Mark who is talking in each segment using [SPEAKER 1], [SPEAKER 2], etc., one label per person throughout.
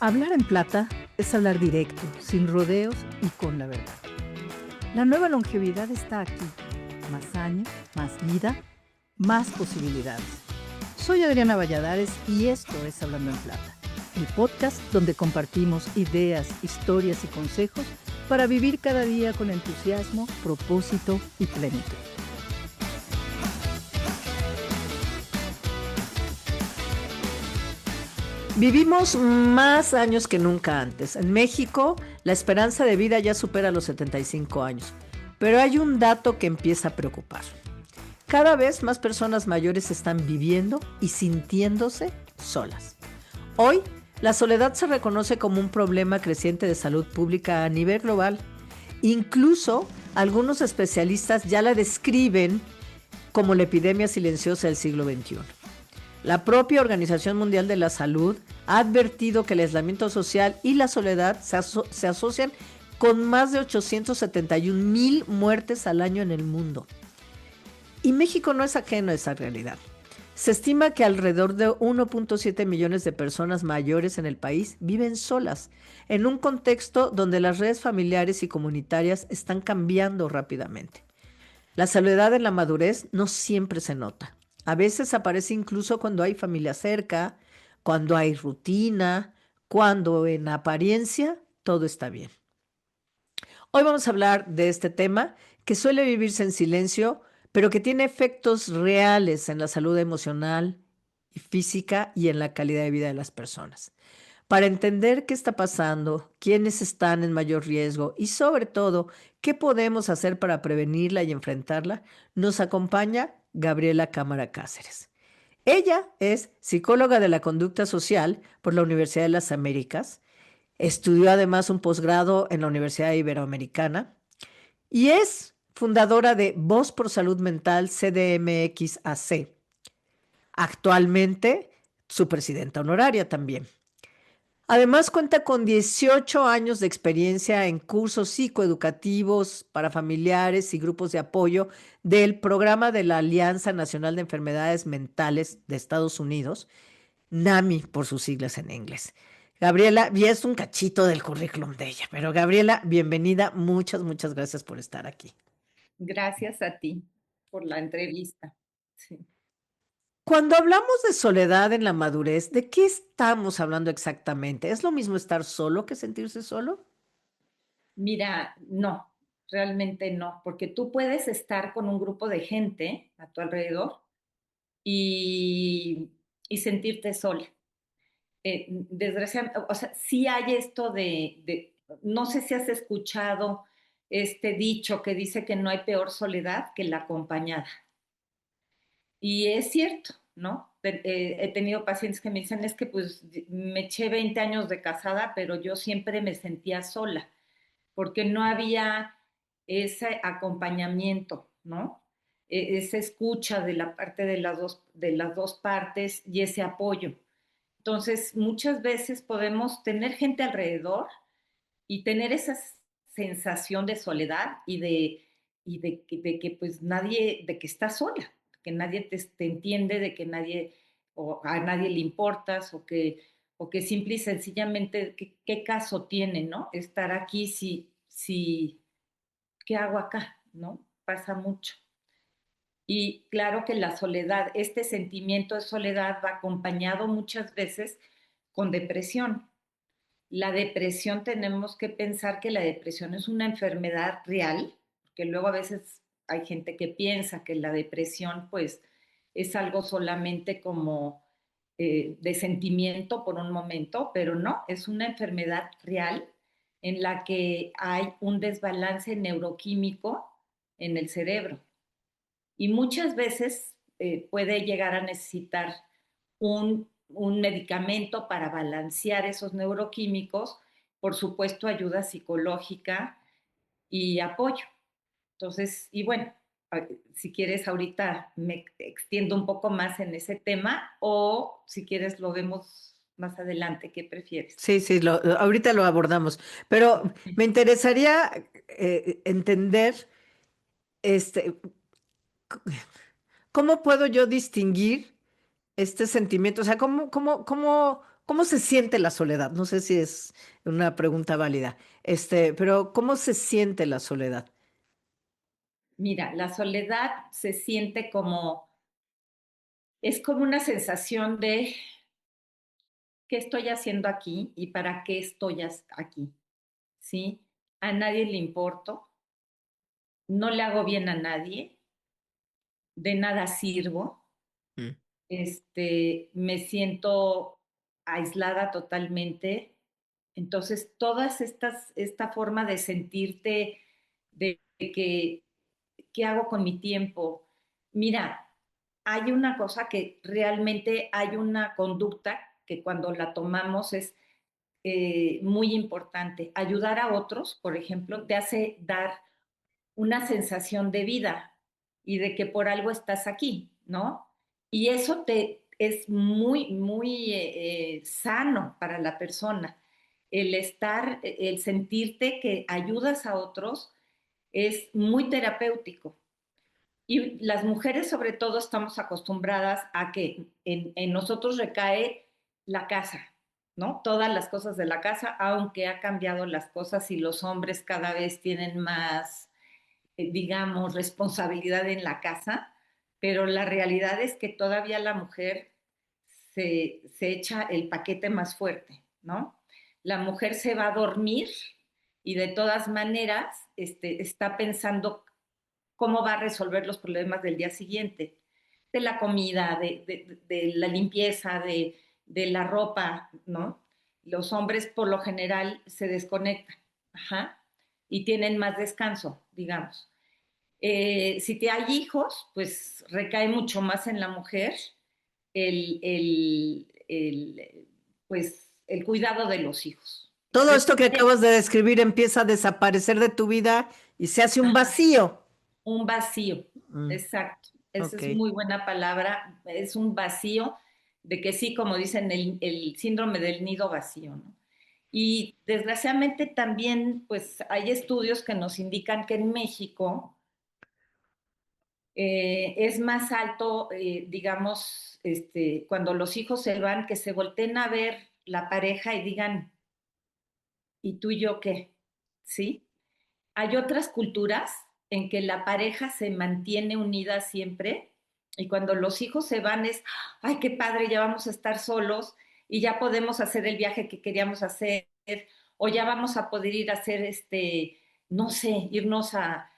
[SPEAKER 1] Hablar en plata es hablar directo, sin rodeos y con la verdad. La nueva longevidad está aquí. Más años, más vida, más posibilidades. Soy Adriana Valladares y esto es Hablando en Plata, el podcast donde compartimos ideas, historias y consejos para vivir cada día con entusiasmo, propósito y plenitud. Vivimos más años que nunca antes. En México, la esperanza de vida ya supera los 75 años. Pero hay un dato que empieza a preocupar. Cada vez más personas mayores están viviendo y sintiéndose solas. Hoy, la soledad se reconoce como un problema creciente de salud pública a nivel global. Incluso, algunos especialistas ya la describen como la epidemia silenciosa del siglo XXI. La propia Organización Mundial de la Salud ha advertido que el aislamiento social y la soledad se asocian con más de 871,000 muertes al año en el mundo. Y México no es ajeno a esa realidad. Se estima que alrededor de 1.7 millones de personas mayores en el país viven solas, en un contexto donde las redes familiares y comunitarias están cambiando rápidamente. La soledad en la madurez no siempre se nota. A veces aparece incluso cuando hay familia cerca, cuando hay rutina, cuando en apariencia todo está bien. Hoy vamos a hablar de este tema que suele vivirse en silencio, pero que tiene efectos reales en la salud emocional y física y en la calidad de vida de las personas. Para entender qué está pasando, quiénes están en mayor riesgo y sobre todo qué podemos hacer para prevenirla y enfrentarla, nos acompaña Gabriela Cámara Cáceres. Ella es psicóloga de la conducta social por la Universidad de las Américas, estudió además un posgrado en la Universidad Iberoamericana y es fundadora de Voz por Salud Mental CDMX AC. Actualmente, su presidenta honoraria también. Además, cuenta con 18 años de experiencia en cursos psicoeducativos para familiares y grupos de apoyo del programa de la Alianza Nacional de Enfermedades Mentales de Estados Unidos, NAMI por sus siglas en inglés. Gabriela, y es un cachito del currículum de ella, pero Gabriela, bienvenida, muchas gracias por estar aquí.
[SPEAKER 2] Gracias a ti por la entrevista. Sí.
[SPEAKER 1] Cuando hablamos de soledad en la madurez, ¿de qué estamos hablando exactamente? ¿Es lo mismo estar solo que sentirse solo?
[SPEAKER 2] Mira, no, realmente no, porque tú puedes estar con un grupo de gente a tu alrededor y, y sentirte sola. Desgraciadamente, o sea, sí hay esto no sé si has escuchado este dicho que dice que no hay peor soledad que la acompañada. Y es cierto, ¿no? He tenido pacientes que me dicen, es que pues me eché 20 años de casada, pero yo siempre me sentía sola, porque no había ese acompañamiento, ¿no? Esa escucha de la parte de las dos partes y ese apoyo. Entonces, muchas veces podemos tener gente alrededor y tener esa sensación de soledad de que pues nadie, de que estás sola, que nadie te entiende, de que nadie, o a nadie le importas, o que simple y sencillamente, ¿qué caso tiene, no? Estar aquí si, ¿qué hago acá? ¿No? Pasa mucho. Y claro que la soledad, este sentimiento de soledad va acompañado muchas veces con depresión. La depresión tenemos que pensar que la depresión es una enfermedad real, porque luego a veces hay gente que piensa que la depresión pues es algo solamente como de sentimiento por un momento, pero no, es una enfermedad real en la que hay un desbalance neuroquímico en el cerebro y muchas veces puede llegar a necesitar un medicamento para balancear esos neuroquímicos, por supuesto ayuda psicológica y apoyo. Entonces, y bueno, si quieres ahorita me extiendo un poco más en ese tema o si quieres lo vemos más adelante, ¿qué prefieres?
[SPEAKER 1] Sí, sí, ahorita lo abordamos, pero me interesaría entender este, ¿cómo puedo yo distinguir este sentimiento? O sea, ¿Cómo se siente la soledad? No sé si es una pregunta válida, pero ¿cómo se siente la soledad?
[SPEAKER 2] Mira, la soledad se siente como, es como una sensación de qué estoy haciendo aquí y para qué estoy aquí, ¿sí? A nadie le importo, no le hago bien a nadie, de nada sirvo,
[SPEAKER 1] Mm.
[SPEAKER 2] me siento aislada totalmente. Entonces, esta forma de sentirte, de que, ¿qué hago con mi tiempo? Mira, hay una cosa que realmente hay una conducta que cuando la tomamos es muy importante. Ayudar a otros, por ejemplo, te hace dar una sensación de vida y de que por algo estás aquí, ¿no? Y eso te es muy, muy sano para la persona. El estar, el sentirte que ayudas a otros es muy terapéutico. Y las mujeres sobre todo estamos acostumbradas a que en nosotros recae la casa, ¿no? Todas las cosas de la casa, aunque ha cambiado las cosas y los hombres cada vez tienen más, digamos, responsabilidad en la casa, pero la realidad es que todavía la mujer se echa el paquete más fuerte, ¿no? La mujer se va a dormir y de todas maneras está pensando cómo va a resolver los problemas del día siguiente, de la comida, de la limpieza, de la ropa, ¿no? Los hombres por lo general se desconectan, ajá, y tienen más descanso, digamos. Si te hay hijos, pues recae mucho más en la mujer el, el, el, pues, el cuidado de los hijos.
[SPEAKER 1] Todo esto
[SPEAKER 2] Después
[SPEAKER 1] que
[SPEAKER 2] de
[SPEAKER 1] acabas de describir empieza a desaparecer de tu vida y se hace un vacío.
[SPEAKER 2] un vacío,
[SPEAKER 1] Mm,
[SPEAKER 2] exacto. Esa
[SPEAKER 1] ok.
[SPEAKER 2] es muy buena palabra. Es un vacío de que sí, como dicen, el síndrome del nido vacío, ¿no? Y desgraciadamente también, pues hay estudios que nos indican que en México es más alto, digamos, cuando los hijos se van, que se volteen a ver la pareja y digan, ¿y tú y yo qué? ¿Sí? Hay otras culturas en que la pareja se mantiene unida siempre y cuando los hijos se van es, ay, qué padre, ya vamos a estar solos y ya podemos hacer el viaje que queríamos hacer o ya vamos a poder ir a hacer, no sé, irnos a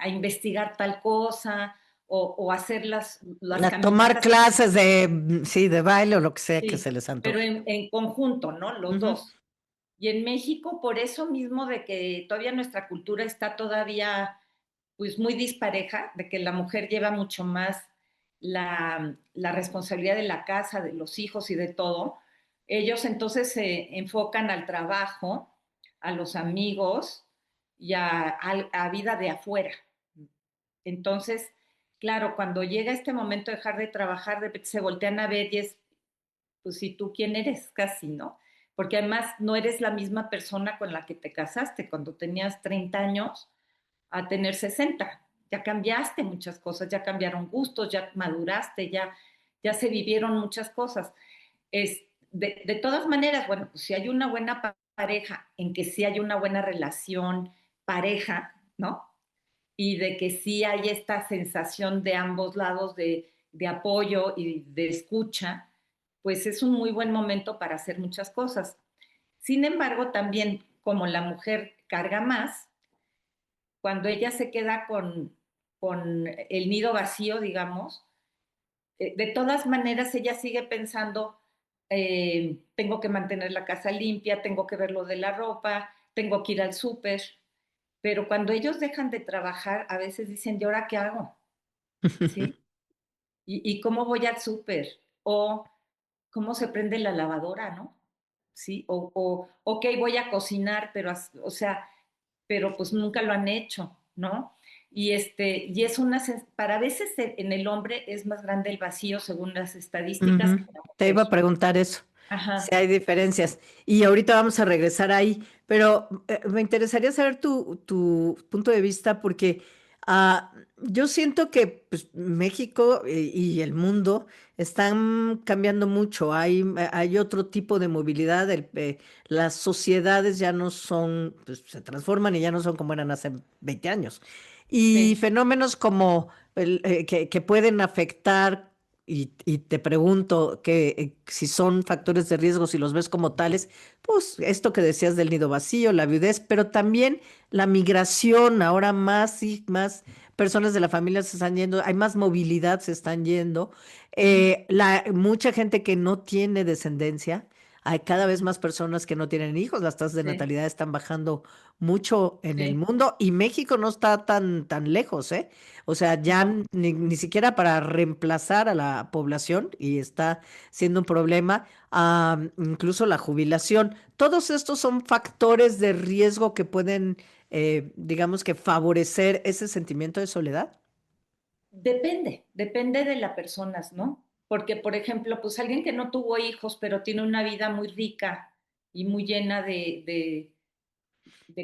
[SPEAKER 2] investigar tal cosa o hacer las
[SPEAKER 1] A tomar
[SPEAKER 2] caminatas.
[SPEAKER 1] clases de, sí, de baile o lo que sea que se
[SPEAKER 2] Sí,
[SPEAKER 1] les
[SPEAKER 2] pero
[SPEAKER 1] antoje.
[SPEAKER 2] en conjunto, ¿no? Los
[SPEAKER 1] Ujú.
[SPEAKER 2] dos. Y en México, por eso mismo de que todavía nuestra cultura está todavía pues muy dispareja, de que la mujer lleva mucho más la responsabilidad de la casa, de los hijos y de todo, ellos entonces se enfocan al trabajo, a los amigos y a vida de afuera. Entonces, claro, cuando llega este momento de dejar de trabajar, de repente se voltean a ver y es, pues, ¿y tú quién eres? Casi, ¿no? Porque además no eres la misma persona con la que te casaste cuando tenías 30 años a tener 60. Ya cambiaste muchas cosas, ya cambiaron gustos, ya maduraste, ya se vivieron muchas cosas. De todas maneras, bueno, pues si hay una buena pareja, en que sí hay una buena relación pareja, ¿no? Y de que sí hay esta sensación de ambos lados de apoyo y de escucha, pues es un muy buen momento para hacer muchas cosas. Sin embargo, también como la mujer carga más, cuando ella se queda con el nido vacío, digamos, de todas maneras ella sigue pensando, tengo que mantener la casa limpia, tengo que ver lo de la ropa, tengo que ir al súper, pero cuando ellos dejan de trabajar, a veces dicen, ¿y ahora qué hago? ¿Sí? ¿Y cómo voy al súper? O cómo se prende la lavadora, ¿no? Sí, ok, voy a cocinar, pero, o sea, pero pues nunca lo han hecho, ¿no? Y es para veces en el hombre es más grande el vacío según las estadísticas que
[SPEAKER 1] Ujú.
[SPEAKER 2] en la
[SPEAKER 1] Te iba
[SPEAKER 2] mujer.
[SPEAKER 1] a preguntar eso, si
[SPEAKER 2] Ajá.
[SPEAKER 1] hay diferencias. Y ahorita vamos a regresar ahí, pero me interesaría saber tu punto de vista porque Yo siento que pues, México y el mundo están cambiando mucho. Hay otro tipo de movilidad. Las sociedades ya no son, pues, se transforman y ya no son como eran hace 20 años. Y
[SPEAKER 2] Sí,
[SPEAKER 1] fenómenos como que pueden afectar, y te pregunto que si son factores de riesgo, si los ves como tales, pues esto que decías del nido vacío, la viudez, pero también la migración, ahora más y más personas de la familia se están yendo, hay más movilidad, se están yendo.
[SPEAKER 2] ujú,
[SPEAKER 1] Mucha gente que no tiene descendencia, hay cada vez
[SPEAKER 2] ujú,
[SPEAKER 1] más personas que no tienen hijos, las tasas de
[SPEAKER 2] sí,
[SPEAKER 1] natalidad están bajando mucho en el
[SPEAKER 2] sí,
[SPEAKER 1] mundo y México no está tan lejos, ¿eh? O sea, ya
[SPEAKER 2] no.
[SPEAKER 1] ni siquiera para reemplazar a la población y está siendo un problema, incluso la jubilación. Todos estos son factores de riesgo que pueden digamos que favorecer ese sentimiento de soledad.
[SPEAKER 2] Depende de las personas, ¿no? Porque, por ejemplo, pues alguien que no tuvo hijos, pero tiene una vida muy rica y muy llena de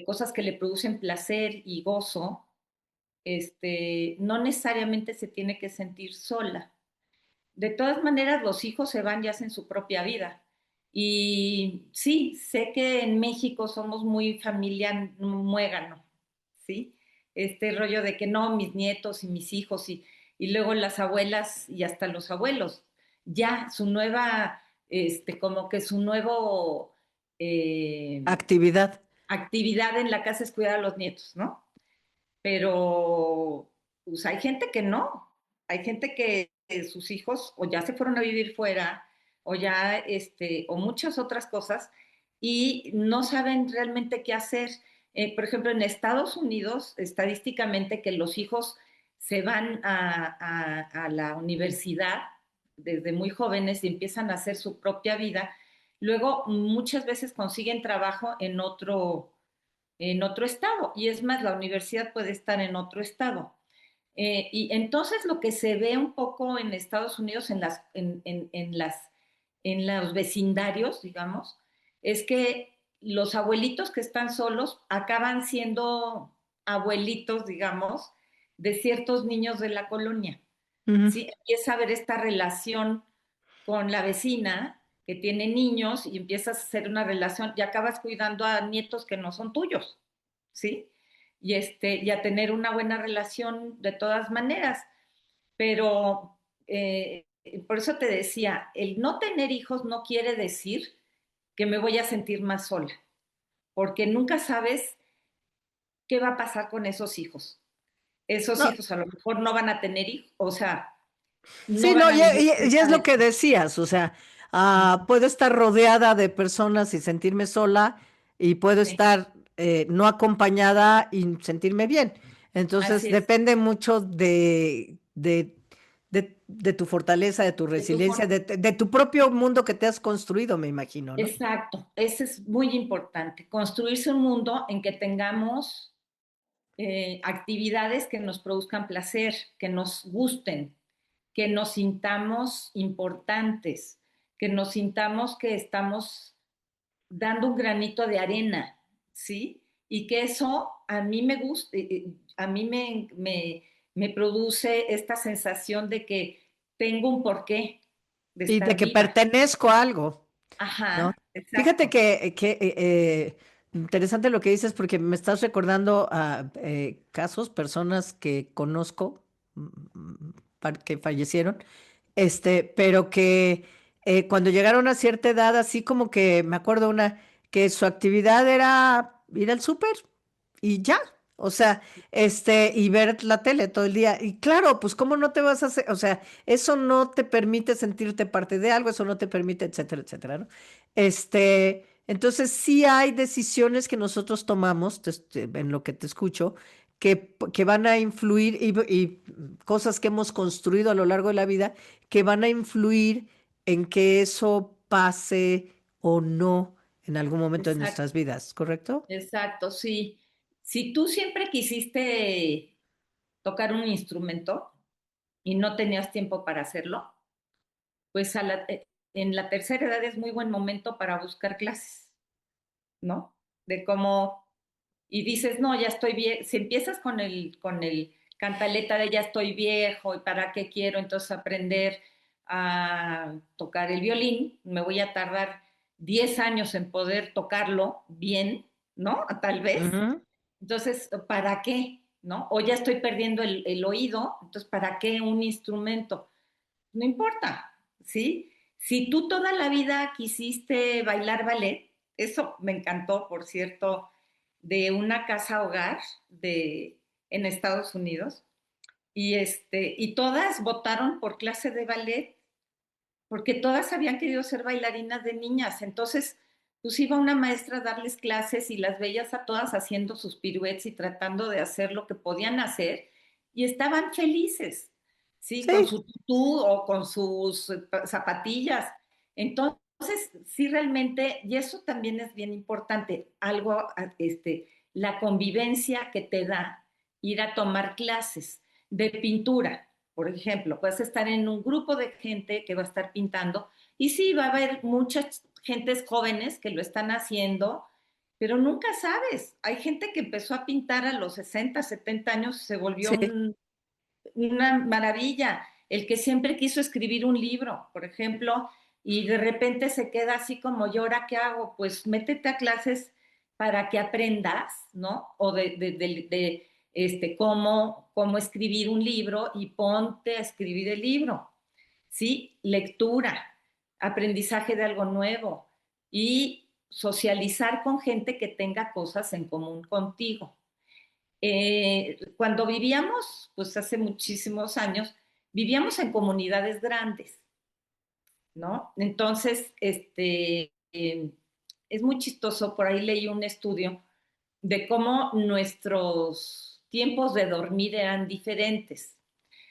[SPEAKER 2] cosas que le producen placer y gozo, no necesariamente se tiene que sentir sola. De todas maneras, los hijos se van y hacen su propia vida. Y sí, sé que en México somos muy familia muégano, ¿sí? Este rollo de que no, mis nietos y mis hijos y luego las abuelas y hasta los abuelos. Ya su nueva, como que su nuevo
[SPEAKER 1] Actividad.
[SPEAKER 2] actividad en la casa es cuidar a los nietos, ¿no? Pero pues hay gente que no, hay gente que sus hijos o ya se fueron a vivir fuera o ya, o muchas otras cosas y no saben realmente qué hacer. Por ejemplo, en Estados Unidos, estadísticamente que los hijos se van a la universidad desde muy jóvenes y empiezan a hacer su propia vida, luego muchas veces consiguen trabajo en otro estado. Y es más, la universidad puede estar en otro estado. Y entonces lo que se ve un poco en Estados Unidos, en los vecindarios, digamos, es que los abuelitos que están solos acaban siendo abuelitos, digamos, de ciertos niños de la colonia.
[SPEAKER 1] Ujú.
[SPEAKER 2] ¿Sí? Empieza a haber esta relación con la vecina que tiene niños y empiezas a hacer una relación y acabas cuidando a nietos que no son tuyos, ¿sí? Y a tener una buena relación de todas maneras. Pero por eso te decía, el no tener hijos no quiere decir que me voy a sentir más sola, porque nunca sabes qué va a pasar con esos hijos. Esos
[SPEAKER 1] No,
[SPEAKER 2] hijos a lo mejor no van a tener hijos, o sea, no
[SPEAKER 1] sí,
[SPEAKER 2] van
[SPEAKER 1] no,
[SPEAKER 2] a vivir
[SPEAKER 1] y
[SPEAKER 2] cerca
[SPEAKER 1] es lo
[SPEAKER 2] de
[SPEAKER 1] que
[SPEAKER 2] ti.
[SPEAKER 1] decías, o sea, puedo estar rodeada de personas y sentirme sola y puedo
[SPEAKER 2] Sí,
[SPEAKER 1] estar no acompañada y sentirme bien. Entonces,
[SPEAKER 2] así es.
[SPEAKER 1] depende mucho de tu fortaleza, de tu
[SPEAKER 2] De tu
[SPEAKER 1] resiliencia, de tu propio mundo que te has construido, me imagino, ¿no?
[SPEAKER 2] Exacto, eso es muy importante, construirse un mundo en que tengamos actividades que nos produzcan placer, que nos gusten, que nos sintamos importantes, que nos sintamos que estamos dando un granito de arena, ¿sí? Y que eso a mí me gusta, a mí me produce esta sensación de que tengo un porqué de
[SPEAKER 1] Y de
[SPEAKER 2] estar
[SPEAKER 1] que
[SPEAKER 2] viva.
[SPEAKER 1] pertenezco a algo. ¿No?
[SPEAKER 2] Ajá,
[SPEAKER 1] Fíjate
[SPEAKER 2] exacto.
[SPEAKER 1] que interesante lo que dices porque me estás recordando a casos, personas que conozco que fallecieron, pero que cuando llegaron a cierta edad, así como que me acuerdo una que su actividad era ir al súper y ya. O sea, y ver la tele todo el día. Y claro, pues, ¿cómo no te vas a hacer? O sea, eso no te permite sentirte parte de algo, eso no te permite, etcétera, etcétera, ¿no? Entonces sí hay decisiones que nosotros tomamos, en lo que te escucho, que van a influir y cosas que hemos construido a lo largo de la vida, que van a influir en que eso pase o no en algún momento de
[SPEAKER 2] Exacto,
[SPEAKER 1] nuestras vidas, ¿correcto?
[SPEAKER 2] exacto, sí. Si tú siempre quisiste tocar un instrumento y no tenías tiempo para hacerlo, pues en la tercera edad es muy buen momento para buscar clases, ¿no? De cómo, y dices, no, ya estoy bien. Si empiezas con el cantaleta de ya estoy viejo y para qué quiero entonces aprender a tocar el violín, me voy a tardar 10 años en poder tocarlo bien, ¿no? Tal vez.
[SPEAKER 1] Ujú.
[SPEAKER 2] Entonces, ¿para qué? ¿No? O ya estoy perdiendo el oído, entonces, ¿para qué un instrumento? No importa, ¿sí? Si tú toda la vida quisiste bailar ballet, eso me encantó, por cierto, de una casa hogar en Estados Unidos, y todas votaron por clase de ballet, porque todas habían querido ser bailarinas de niñas. Entonces, pues iba una maestra a darles clases y las veías a todas haciendo sus piruetas y tratando de hacer lo que podían hacer y estaban felices, ¿sí? Con
[SPEAKER 1] Sí,
[SPEAKER 2] su tutú o con sus zapatillas. Entonces, sí, realmente, y eso también es bien importante, algo, la convivencia que te da ir a tomar clases de pintura, por ejemplo, puedes estar en un grupo de gente que va a estar pintando y sí, va a haber muchas gentes jóvenes que lo están haciendo, pero nunca sabes. Hay gente que empezó a pintar a los 60, 70 años, se volvió
[SPEAKER 1] sí.
[SPEAKER 2] una maravilla. El que siempre quiso escribir un libro, por ejemplo, y de repente se queda así como, ¿y ahora qué hago? Pues métete a clases para que aprendas, ¿no? O cómo escribir un libro y ponte a escribir el libro, ¿sí? Lectura, aprendizaje de algo nuevo y socializar con gente que tenga cosas en común contigo. Cuando vivíamos, pues hace muchísimos años, vivíamos en comunidades grandes, ¿no? Entonces, es muy chistoso, por ahí leí un estudio de cómo nuestros tiempos de dormir eran diferentes.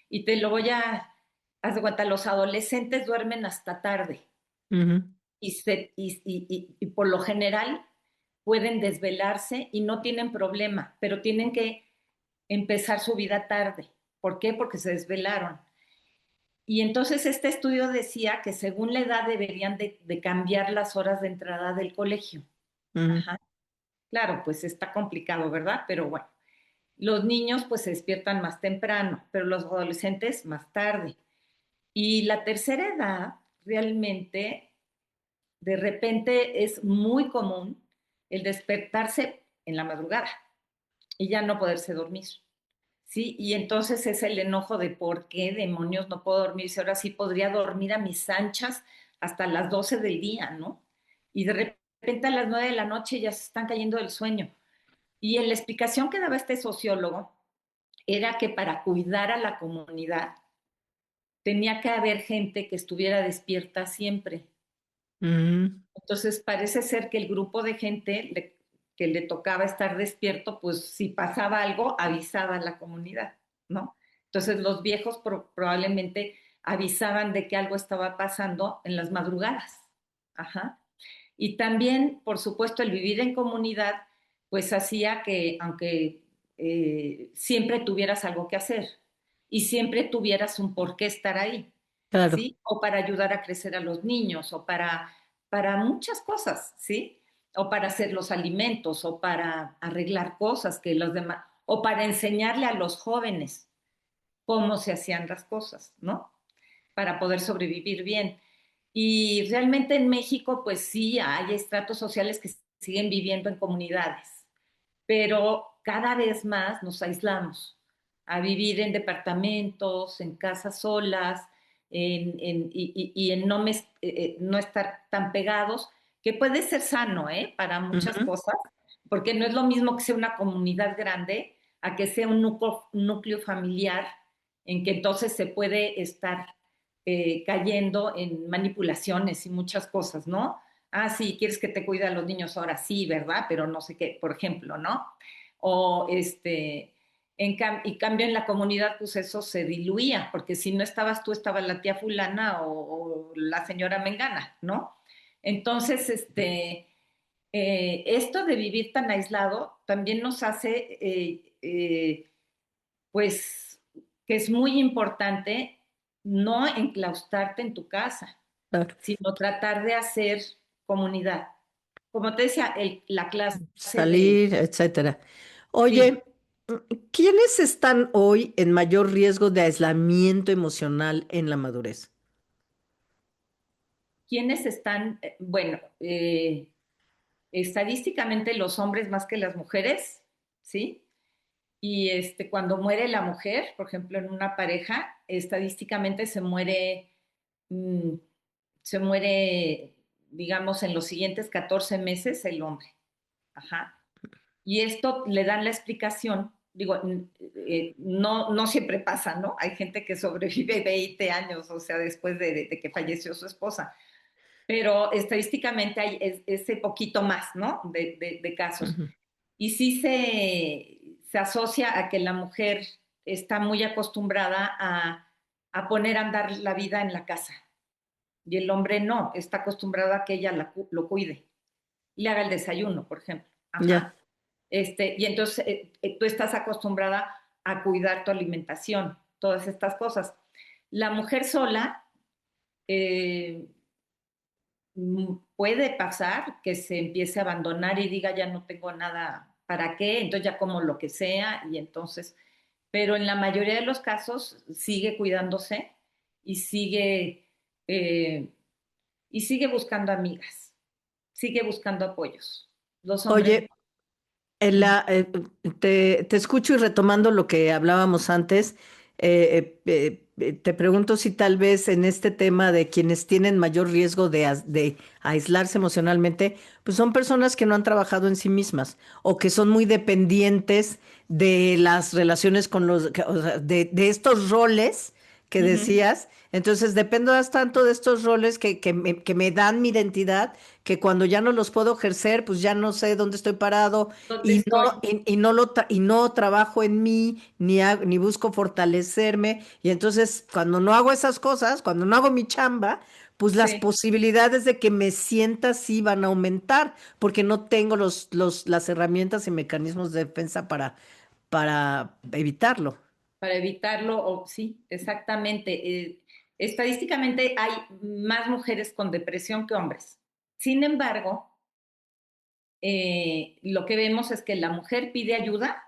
[SPEAKER 2] Y te lo voy haz de cuenta, los adolescentes duermen hasta tarde
[SPEAKER 1] Ujú.
[SPEAKER 2] y por lo general pueden desvelarse y no tienen problema, pero tienen que empezar su vida tarde. ¿Por qué? Porque se desvelaron. Y entonces este estudio decía que según la edad deberían de cambiar las horas de entrada del colegio.
[SPEAKER 1] Ujú.
[SPEAKER 2] Ajá. Claro, pues está complicado, ¿verdad? Pero bueno, los niños pues se despiertan más temprano, pero los adolescentes más tarde. Y la tercera edad realmente, de repente, es muy común el despertarse en la madrugada y ya no poderse dormir. Sí, y entonces es el enojo de por qué demonios no puedo dormir, si ahora sí podría dormir a mis anchas hasta las 12 del día, ¿no? Y de repente a las 9 de la noche ya se están cayendo del sueño. Y en la explicación que daba este sociólogo era que para cuidar a la comunidad tenía que haber gente que estuviera despierta siempre.
[SPEAKER 1] Ujú.
[SPEAKER 2] Entonces parece ser que el grupo de gente que le tocaba estar despierto, pues si pasaba algo, avisaba a la comunidad, ¿no? Entonces los viejos probablemente avisaban de que algo estaba pasando en las madrugadas. Ajá. Y también, por supuesto, el vivir en comunidad, pues hacía que, aunque siempre tuvieras algo que hacer y siempre tuvieras un por qué estar ahí,
[SPEAKER 1] Claro.
[SPEAKER 2] ¿sí? O para ayudar a crecer a los niños, o para muchas cosas, ¿sí? O para hacer los alimentos, o para arreglar cosas que los demás, o para enseñarle a los jóvenes cómo se hacían las cosas, ¿no? Para poder sobrevivir bien. Y realmente en México, pues sí, hay estratos sociales que siguen viviendo en comunidades, pero cada vez más nos aislamos a vivir en departamentos, en casas solas, y en no estar tan pegados, que puede ser sano, ¿eh? Para muchas
[SPEAKER 1] Ujú.
[SPEAKER 2] cosas, porque no es lo mismo que sea una comunidad grande a que sea un núcleo familiar en que entonces se puede estar cayendo en manipulaciones y muchas cosas, ¿no? Ah, sí, quieres que te cuide a los niños ahora, sí, ¿verdad? Pero no sé qué, por ejemplo, ¿no? O y cambio en la comunidad, pues eso se diluía, porque si no estabas tú, estaba la tía fulana o la señora Mengana, ¿no? Entonces, esto de vivir tan aislado también nos hace, pues, que es muy importante no enclaustrarte en tu casa,
[SPEAKER 1] Claro.
[SPEAKER 2] sino tratar de hacer comunidad. Como te decía, la clase de,
[SPEAKER 1] Salir, etcétera.
[SPEAKER 2] sí,
[SPEAKER 1] Oye, ¿Quiénes están hoy en mayor riesgo de aislamiento emocional en la madurez?
[SPEAKER 2] ¿Quiénes están? Bueno, estadísticamente los hombres más que las mujeres, ¿sí? Y cuando muere la mujer, por ejemplo, en una pareja, estadísticamente mm, se muere, digamos, en los siguientes 14 meses el hombre. Ajá. Y esto le dan la explicación, digo, no siempre pasa, ¿no? Hay gente que sobrevive 20 años, o sea, después de que falleció su esposa, pero estadísticamente hay ese poquito más, ¿no? De casos.
[SPEAKER 1] Ujú.
[SPEAKER 2] Y sí se asocia a que la mujer está muy acostumbrada a poner a andar la vida en la casa y el hombre no, está acostumbrado a que ella lo cuide, le haga el desayuno, por ejemplo.
[SPEAKER 1] Ya.
[SPEAKER 2] Ajá. Y entonces tú estás acostumbrada a cuidar tu alimentación, todas estas cosas. La mujer sola eh, puede pasar que se empiece a abandonar y diga ya no tengo nada para qué, entonces ya como lo que sea y entonces, pero en la mayoría de los casos sigue cuidándose y eh, sigue buscando amigas, sigue buscando apoyos. Los hombres
[SPEAKER 1] Oye, te escucho y retomando lo que hablábamos antes, te pregunto si tal vez en este tema de quienes tienen mayor riesgo de aislarse emocionalmente, pues son personas que no han trabajado en sí mismas o que son muy dependientes de las relaciones con o sea, de estos roles que
[SPEAKER 2] ujú,
[SPEAKER 1] decías. Entonces dependo tanto de estos roles que me dan mi identidad, que cuando ya no los puedo ejercer, pues ya no sé dónde estoy parado
[SPEAKER 2] ¿dónde estoy?
[SPEAKER 1] y no trabajo en mí, ni busco fortalecerme. Y entonces, cuando no hago esas cosas, cuando no hago mi chamba, pues las
[SPEAKER 2] Sí,
[SPEAKER 1] posibilidades de que me sienta así van a aumentar, porque no tengo las herramientas y mecanismos de defensa para evitarlo.
[SPEAKER 2] para evitarlo, o sí, exactamente. Estadísticamente hay más mujeres con depresión que hombres. Sin embargo, lo que vemos es que la mujer pide ayuda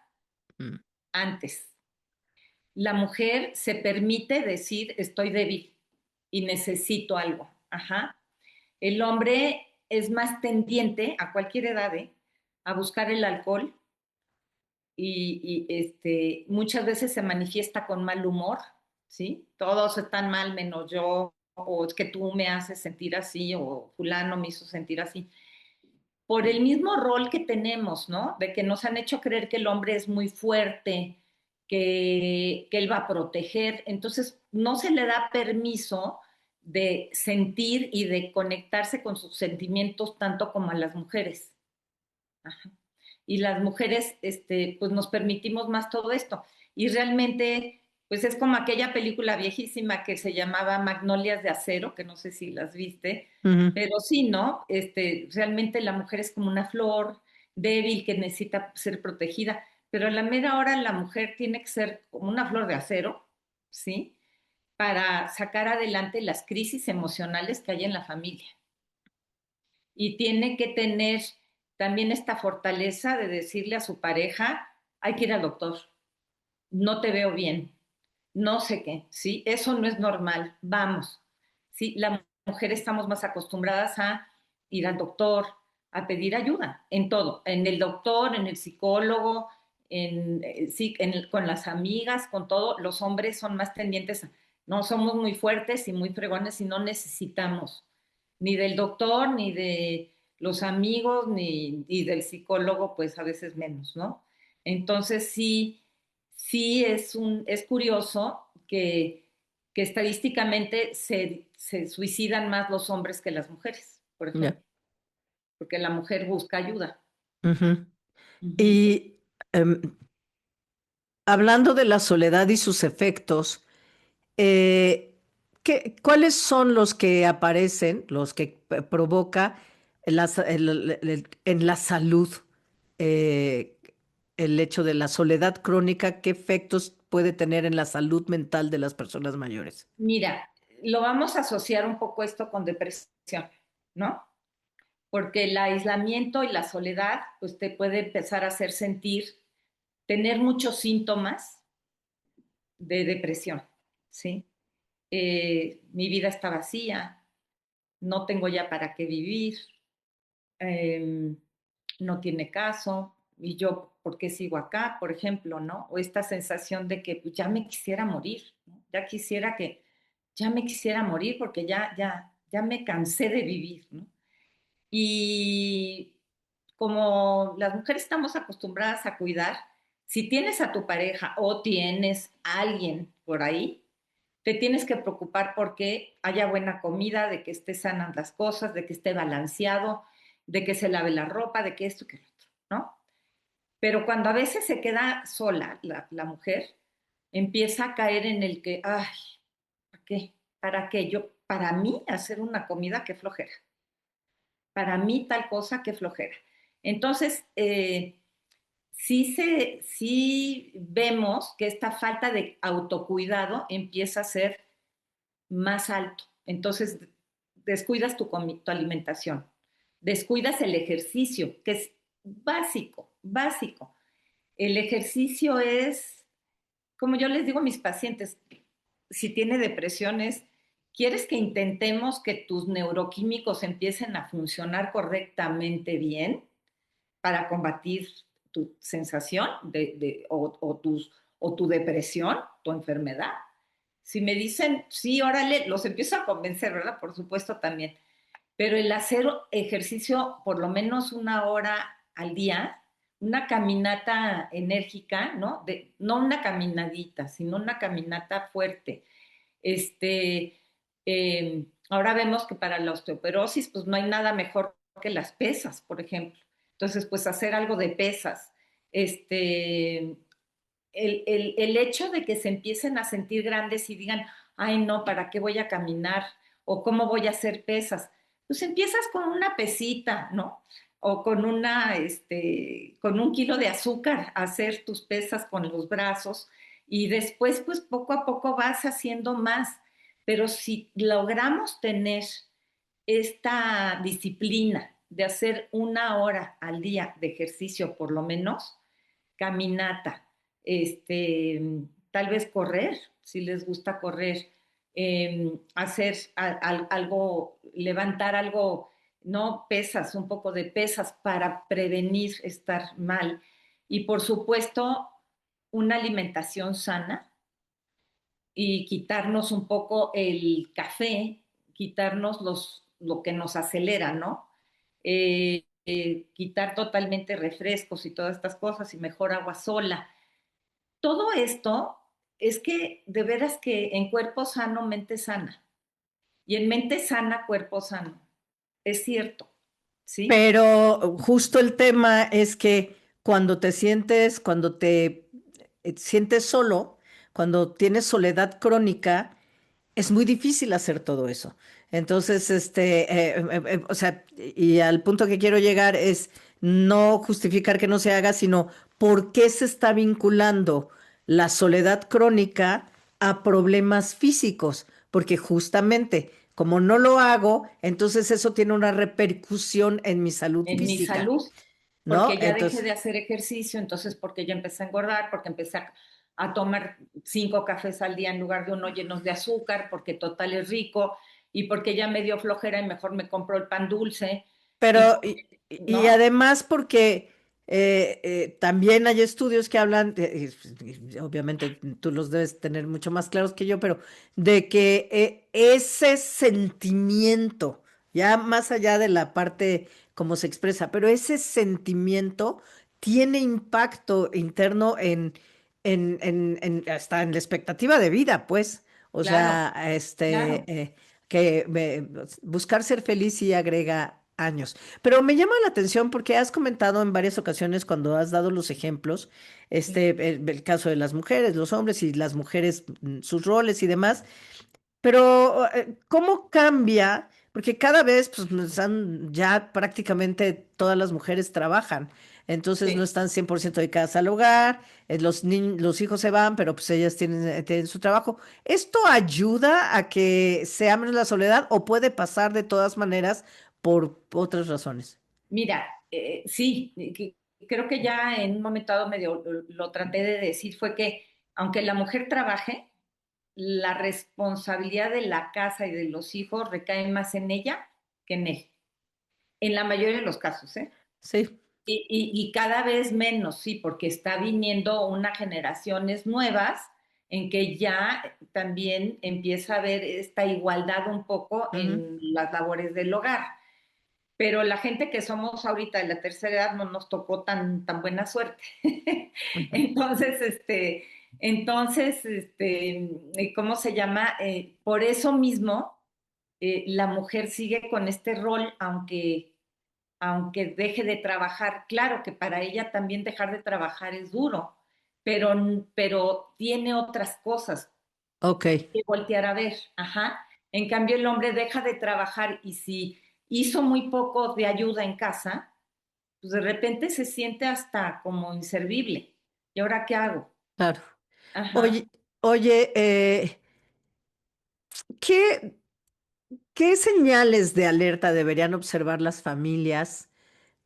[SPEAKER 1] Mm.
[SPEAKER 2] antes. La mujer se permite decir estoy débil y necesito algo. Ajá. El hombre es más tendiente a cualquier edad a buscar el alcohol y muchas veces se manifiesta con mal humor, ¿sí? Todos están mal menos yo, o es que tú me haces sentir así, o fulano me hizo sentir así. Por el mismo rol que tenemos, ¿no? De que nos han hecho creer que el hombre es muy fuerte, que él va a proteger, entonces no se le da permiso de sentir y de conectarse con sus sentimientos tanto como a las mujeres. Ajá. Y las mujeres, pues nos permitimos más todo esto. Y realmente, pues es como aquella película viejísima que se llamaba Magnolias de Acero, que no sé si las viste,
[SPEAKER 1] Ujú.
[SPEAKER 2] pero sí, ¿no? Realmente la mujer es como una flor débil que necesita ser protegida, pero a la mera hora la mujer tiene que ser como una flor de acero, ¿sí? Para sacar adelante las crisis emocionales que hay en la familia y tiene que tener también esta fortaleza de decirle a su pareja, hay que ir al doctor, no te veo bien, no sé qué, ¿sí? Eso no es normal, vamos, ¿sí? La mujer estamos más acostumbradas a ir al doctor, a pedir ayuda en todo, en el doctor, en el psicólogo, sí, con las amigas, con todo, los hombres son más tendientes a, no somos muy fuertes y muy fregones y no necesitamos ni del doctor, ni de los amigos, ni del psicólogo, pues a veces menos, ¿no? Entonces sí es curioso que estadísticamente se suicidan más los hombres que las mujeres, por
[SPEAKER 1] Ya.
[SPEAKER 2] ejemplo, porque la mujer busca ayuda.
[SPEAKER 1] Ujú.
[SPEAKER 2] Ujú.
[SPEAKER 1] Y em, hablando de la soledad y sus efectos, Eh, ¿cuáles son los que aparecen, los que provoca en la salud eh, el hecho de la soledad crónica? ¿Qué efectos puede tener en la salud mental de las personas mayores?
[SPEAKER 2] Mira, lo vamos a asociar un poco esto con depresión, ¿no? Porque el aislamiento y la soledad, pues te puede empezar a hacer sentir tener muchos síntomas de depresión, ¿sí? Mi vida está vacía, no tengo ya para qué vivir, eh, no tiene caso, y yo, ¿por qué sigo acá, por ejemplo, no? O esta sensación de que pues, ya me quisiera morir, ¿no? Ya me quisiera morir porque ya me cansé de vivir, ¿no? Y como las mujeres estamos acostumbradas a cuidar, si tienes a tu pareja o tienes a alguien por ahí, te tienes que preocupar porque haya buena comida, de que esté sanas las cosas, de que esté balanceado, de que se lave la ropa, de que esto, que lo otro, ¿no? Pero cuando a veces se queda sola la mujer, empieza a caer en el que, ay, ¿para qué? ¿Para qué? Para mí, hacer una comida, qué flojera. Para mí, tal cosa, qué flojera. Entonces, sí vemos que esta falta de autocuidado empieza a ser más alto. Entonces, descuidas tu alimentación, descuidas el ejercicio, que es básico, básico. El ejercicio es, como yo les digo a mis pacientes, si tiene depresiones, ¿quieres que intentemos que tus neuroquímicos empiecen a funcionar correctamente bien para combatir tu sensación o tu depresión, tu enfermedad? Si me dicen, sí, órale, los empiezo a convencer, ¿verdad? Por supuesto también. Pero el hacer ejercicio por lo menos 1 hora al día, una caminata enérgica, ¿no? No una caminadita, sino una caminata fuerte. Ahora vemos que para la osteoporosis, pues no hay nada mejor que las pesas, por ejemplo. Entonces, pues hacer algo de pesas. El hecho de que se empiecen a sentir grandes y digan, ay, no, ¿para qué voy a caminar? ¿O cómo voy a hacer pesas? Pues empiezas con una pesita, ¿no? O con 1 kilo de azúcar, hacer tus pesas con los brazos y después, pues poco a poco vas haciendo más. Pero si logramos tener esta disciplina de hacer 1 hora al día de ejercicio, por lo menos, caminata, este, tal vez correr, si les gusta correr, hacer algo, levantar algo, no pesas, un poco de pesas para prevenir estar mal. Y por supuesto, una alimentación sana y quitarnos un poco el café, quitarnos lo que nos acelera, ¿no? Quitar totalmente refrescos y todas estas cosas y mejor agua sola. Todo esto es que de veras que en cuerpo sano, mente sana. Y en mente sana, cuerpo sano. Es cierto, ¿sí?
[SPEAKER 1] Pero justo el tema es que cuando te sientes solo, cuando tienes soledad crónica, es muy difícil hacer todo eso. Entonces, o sea, y al punto que quiero llegar es no justificar que no se haga, sino por qué se está vinculando la soledad crónica a problemas físicos. Porque justamente, como no lo hago, entonces eso tiene una repercusión en mi salud
[SPEAKER 2] En mi
[SPEAKER 1] física,
[SPEAKER 2] salud,
[SPEAKER 1] ¿no?
[SPEAKER 2] porque ya dejé
[SPEAKER 1] Entonces,
[SPEAKER 2] de hacer ejercicio, entonces porque ya empecé a engordar, porque empecé a tomar 5 cafés al día en lugar de uno llenos de azúcar, porque total es rico, y porque ya me dio flojera y mejor me compro el pan dulce, y
[SPEAKER 1] pero,
[SPEAKER 2] porque,
[SPEAKER 1] y
[SPEAKER 2] ¿no?
[SPEAKER 1] además porque también hay estudios que hablan, y obviamente tú los debes tener mucho más claros que yo, pero de que ese sentimiento, ya más allá de la parte como se expresa, pero ese sentimiento tiene impacto interno hasta en la expectativa de vida, pues. O
[SPEAKER 2] Claro,
[SPEAKER 1] sea,
[SPEAKER 2] claro.
[SPEAKER 1] buscar ser feliz y agrega años. Pero me llama la atención porque has comentado en varias ocasiones cuando has dado los ejemplos,
[SPEAKER 2] Sí.
[SPEAKER 1] el caso de las mujeres, los hombres y las mujeres, sus roles y demás. Pero, ¿cómo cambia? Porque cada vez, pues, ya prácticamente todas las mujeres trabajan. Entonces no
[SPEAKER 2] Sí.
[SPEAKER 1] están 100% dedicadas al hogar, los hijos se van, pero pues ellas tienen su trabajo. ¿Esto ayuda a que sea menos la soledad o puede pasar de todas maneras por otras razones?
[SPEAKER 2] Mira, sí, creo que ya en un momento dado medio lo traté de decir, fue que aunque la mujer trabaje, la responsabilidad de la casa y de los hijos recae más en ella que en él, en la mayoría de los casos, ¿eh?
[SPEAKER 1] Sí,
[SPEAKER 2] Y cada vez menos, sí, porque está viniendo unas generaciones nuevas en que ya también empieza a haber esta igualdad un poco
[SPEAKER 1] ujú,
[SPEAKER 2] en las labores del hogar. Pero la gente que somos ahorita de la tercera edad no nos tocó tan buena suerte.
[SPEAKER 1] ujú.
[SPEAKER 2] Entonces, ¿cómo se llama? Por eso mismo, la mujer sigue con este rol, aunque deje de trabajar. Claro que para ella también dejar de trabajar es duro, pero tiene otras cosas
[SPEAKER 1] Ok,
[SPEAKER 2] que voltear a ver. Ajá. En cambio, el hombre deja de trabajar y si hizo muy poco de ayuda en casa, pues de repente se siente hasta como inservible. ¿Y ahora qué hago?
[SPEAKER 1] claro.
[SPEAKER 2] Ajá.
[SPEAKER 1] Oye, oye, ¿qué, qué señales de alerta deberían observar las familias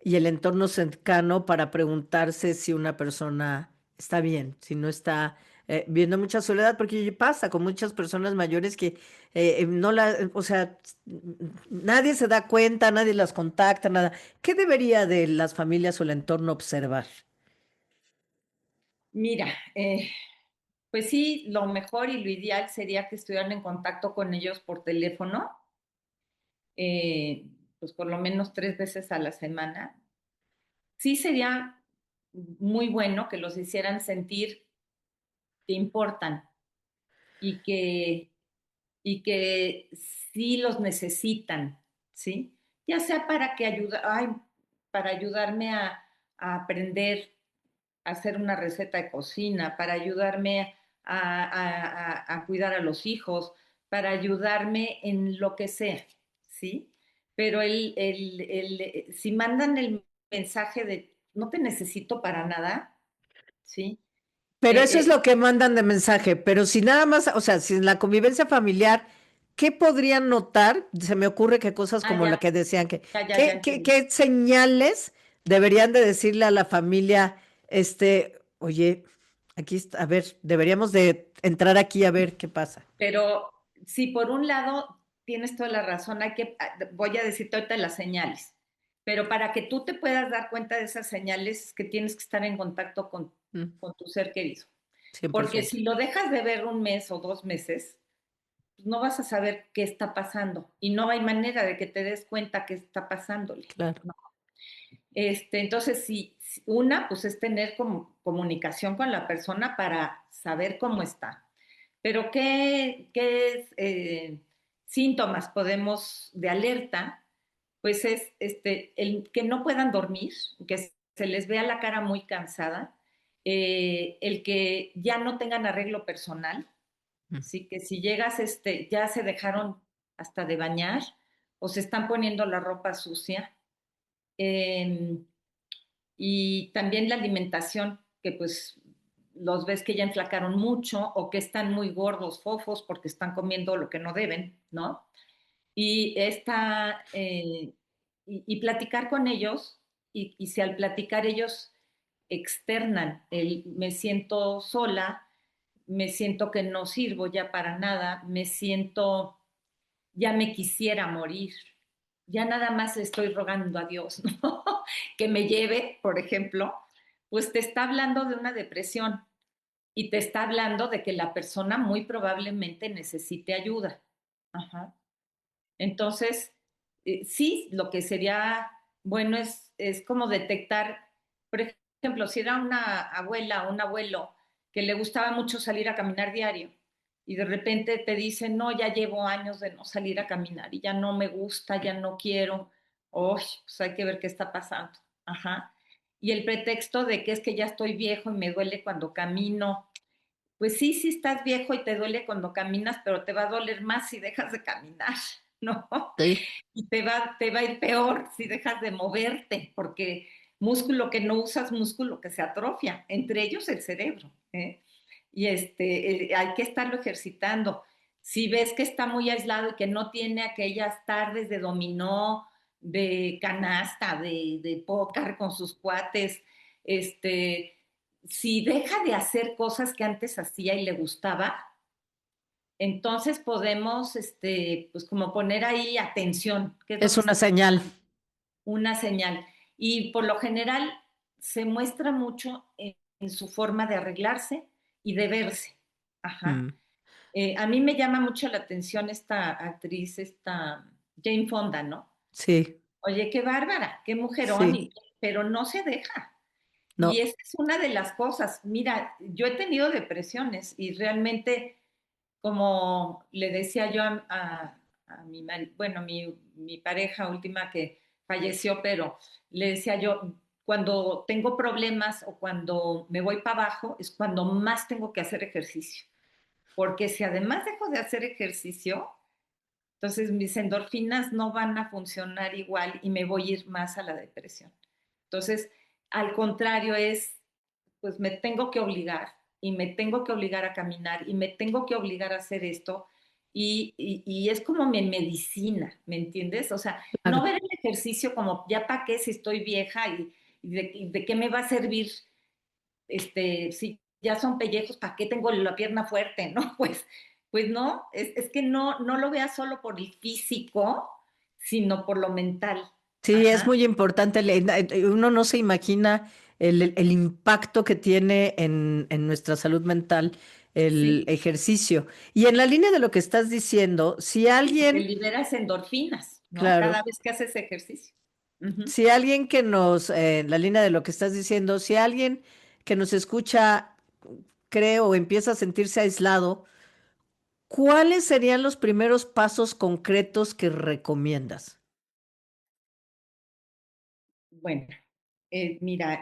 [SPEAKER 1] y el entorno cercano para preguntarse si una persona está bien, si no está viendo mucha soledad? Porque pasa con muchas personas mayores que no la, o sea, nadie se da cuenta, nadie las contacta, nada. ¿Qué debería de las familias o el entorno observar?
[SPEAKER 2] Mira, pues sí, lo mejor y lo ideal sería que estuvieran en contacto con ellos por teléfono, eh, pues por lo menos 3 veces a la semana. Sí sería muy bueno que los hicieran sentir que importan y que, y que sí los necesitan, ¿sí? Ya sea para que para ayudarme a aprender a hacer una receta de cocina, para ayudarme a cuidar a los hijos, para ayudarme en lo que sea, ¿sí? Pero si mandan el mensaje de no te necesito para nada, ¿sí?
[SPEAKER 1] Pero
[SPEAKER 2] Eh,
[SPEAKER 1] eso es
[SPEAKER 2] eh,
[SPEAKER 1] lo que mandan de mensaje. Pero si nada más, o sea, si en la convivencia familiar, ¿qué podrían notar? Se me ocurre que cosas como la
[SPEAKER 2] ya,
[SPEAKER 1] que decían que,
[SPEAKER 2] ya entendí.
[SPEAKER 1] qué señales deberían de decirle a la familia, oye, aquí está, a ver, deberíamos de entrar aquí a ver qué pasa.
[SPEAKER 2] Pero si por un lado tienes toda la razón, voy a decirte ahorita las señales, pero para que tú te puedas dar cuenta de esas señales es que tienes que estar en contacto
[SPEAKER 1] Mm,
[SPEAKER 2] con tu ser querido. Porque
[SPEAKER 1] 100%.
[SPEAKER 2] si lo dejas de ver un mes o 2 meses, pues no vas a saber qué está pasando y no hay manera de que te des cuenta qué está pasándole.
[SPEAKER 1] Claro.
[SPEAKER 2] ¿No? Entonces, pues es tener como comunicación con la persona para saber cómo está. Pero ¿qué síntomas podemos de alerta? Pues es el que no puedan dormir, que se les vea la cara muy cansada, el que ya no tengan arreglo personal,
[SPEAKER 1] Mm.
[SPEAKER 2] sí, que si llegas, ya se dejaron hasta de bañar o se están poniendo la ropa sucia. Eh, y también la alimentación, que pues los ves que ya enflacaron mucho o que están muy gordos, fofos, porque están comiendo lo que no deben, ¿no? Y, y platicar con ellos, y si al platicar ellos externan el me siento sola, me siento que no sirvo ya para nada, me siento, ya me quisiera morir, ya nada más le estoy rogando a Dios, ¿no? Que me lleve, por ejemplo, pues te está hablando de una depresión y te está hablando de que la persona muy probablemente necesite ayuda. Ajá. Entonces, sí, lo que sería bueno es como detectar, por ejemplo, si era una abuela o un abuelo que le gustaba mucho salir a caminar diario y de repente te dice, no, ya llevo años de no salir a caminar y ya no me gusta, ya no quiero, oh, pues hay que ver qué está pasando. Ajá. Y el pretexto de que es que ya estoy viejo y me duele cuando camino. Pues sí, sí estás viejo y te duele cuando caminas, pero te va a doler más si dejas de caminar, ¿no?
[SPEAKER 1] Sí.
[SPEAKER 2] Y te va a ir peor si dejas de moverte, porque músculo que no usas, músculo que se atrofia, entre ellos el cerebro, ¿eh? Y hay que estarlo ejercitando. Si ves que está muy aislado y que no tiene aquellas tardes de dominó, de canasta, de póker con sus cuates, este, si deja de hacer cosas que antes hacía y le gustaba, entonces podemos, pues como poner ahí atención, qué es lo
[SPEAKER 1] Es
[SPEAKER 2] que
[SPEAKER 1] una
[SPEAKER 2] está,
[SPEAKER 1] señal.
[SPEAKER 2] una señal. Y por lo general se muestra mucho en su forma de arreglarse y de verse. Ajá.
[SPEAKER 1] Mm,
[SPEAKER 2] A mí me llama mucho la atención esta actriz, esta Jane Fonda, ¿no?
[SPEAKER 1] sí,
[SPEAKER 2] Oye, qué bárbara, qué mujerón,
[SPEAKER 1] sí,
[SPEAKER 2] pero no se deja. Y
[SPEAKER 1] no,
[SPEAKER 2] esa es una de las cosas. Mira, yo he tenido depresiones y realmente, como le decía yo a mi, bueno, mi pareja última que falleció, pero le decía yo, cuando tengo problemas o cuando me voy para abajo, es cuando más tengo que hacer ejercicio. Porque si además dejo de hacer ejercicio, entonces mis endorfinas no van a funcionar igual y me voy a ir más a la depresión. Entonces, al contrario, pues me tengo que obligar y me tengo que obligar a caminar y me tengo que obligar a hacer esto y es como mi medicina, ¿me entiendes? O sea, no
[SPEAKER 1] claro.
[SPEAKER 2] ver el ejercicio como ya para qué si estoy vieja y de qué me va a servir si ya son pellejos, ¿para qué tengo la pierna fuerte? ¿No? Pues no, es que no lo veas solo por el físico, sino por lo mental.
[SPEAKER 1] Sí, es
[SPEAKER 2] Ajá,
[SPEAKER 1] muy importante. Uno no se imagina el impacto que tiene en nuestra salud mental el
[SPEAKER 2] sí,
[SPEAKER 1] ejercicio. Y en la línea de lo que estás diciendo, si
[SPEAKER 2] porque
[SPEAKER 1] alguien,
[SPEAKER 2] liberas endorfinas, ¿no?
[SPEAKER 1] claro,
[SPEAKER 2] Cada vez que haces ejercicio. Ujú.
[SPEAKER 1] si alguien que nos, en la línea de lo que estás diciendo, si alguien que nos escucha cree o empieza a sentirse aislado, ¿cuáles serían los primeros pasos concretos que recomiendas?
[SPEAKER 2] Bueno, mira,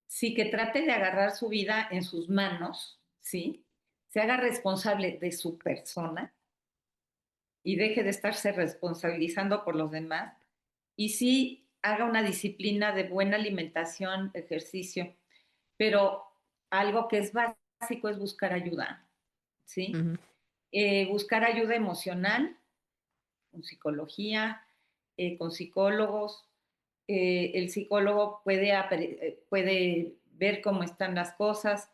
[SPEAKER 2] sí que trate de agarrar su vida en sus manos, ¿sí? Se haga responsable de su persona y deje de estarse responsabilizando por los demás y sí haga una disciplina de buena alimentación, ejercicio, pero algo que es básico es buscar ayuda, ¿sí?
[SPEAKER 1] Ujú.
[SPEAKER 2] Buscar ayuda emocional, con psicología, con psicólogos. El psicólogo puede ver cómo están las cosas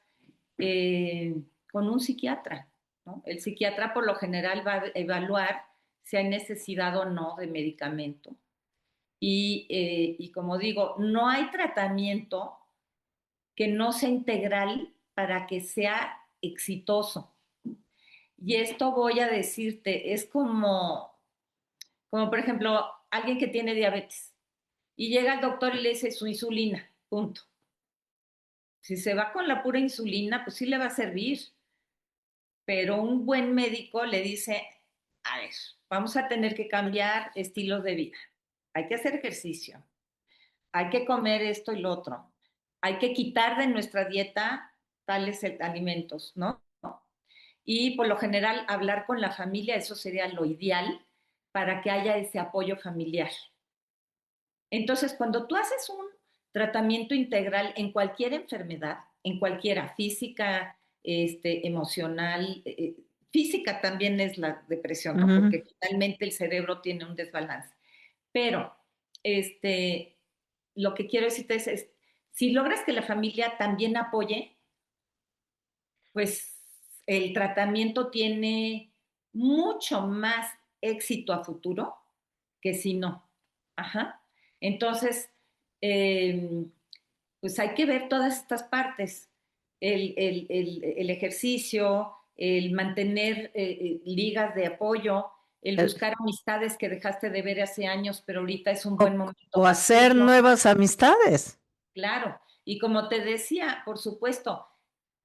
[SPEAKER 2] con un psiquiatra, ¿no? El psiquiatra por lo general va a evaluar si hay necesidad o no de medicamento. Y como digo, no hay tratamiento que no sea integral para que sea exitoso. Y esto voy a decirte, es como por ejemplo, alguien que tiene diabetes y llega al doctor y le dice su insulina, punto. Si se va con la pura insulina, pues sí le va a servir, pero un buen médico le dice, a ver, vamos a tener que cambiar estilos de vida, hay que hacer ejercicio, hay que comer esto y lo otro, hay que quitar de nuestra dieta tales alimentos, ¿no? Y por lo general hablar con la familia, eso sería lo ideal para que haya ese apoyo familiar. Entonces, cuando tú haces un tratamiento integral en cualquier enfermedad, en cualquiera, física, emocional, física también es la depresión, ¿no?
[SPEAKER 1] Ujú.
[SPEAKER 2] Porque finalmente el cerebro tiene un desbalance. Pero, este, lo que quiero decirte si logras que la familia también apoye, pues el tratamiento tiene mucho más éxito a futuro que si no. Ajá. Entonces, eh, pues hay que ver todas estas partes, el ejercicio, el mantener ligas de apoyo, el
[SPEAKER 1] Eh,
[SPEAKER 2] buscar amistades que dejaste de ver hace años, pero ahorita es un
[SPEAKER 1] O,
[SPEAKER 2] buen momento
[SPEAKER 1] o
[SPEAKER 2] para
[SPEAKER 1] hacer
[SPEAKER 2] hacerlo,
[SPEAKER 1] nuevas amistades.
[SPEAKER 2] claro. Y como te decía, por supuesto,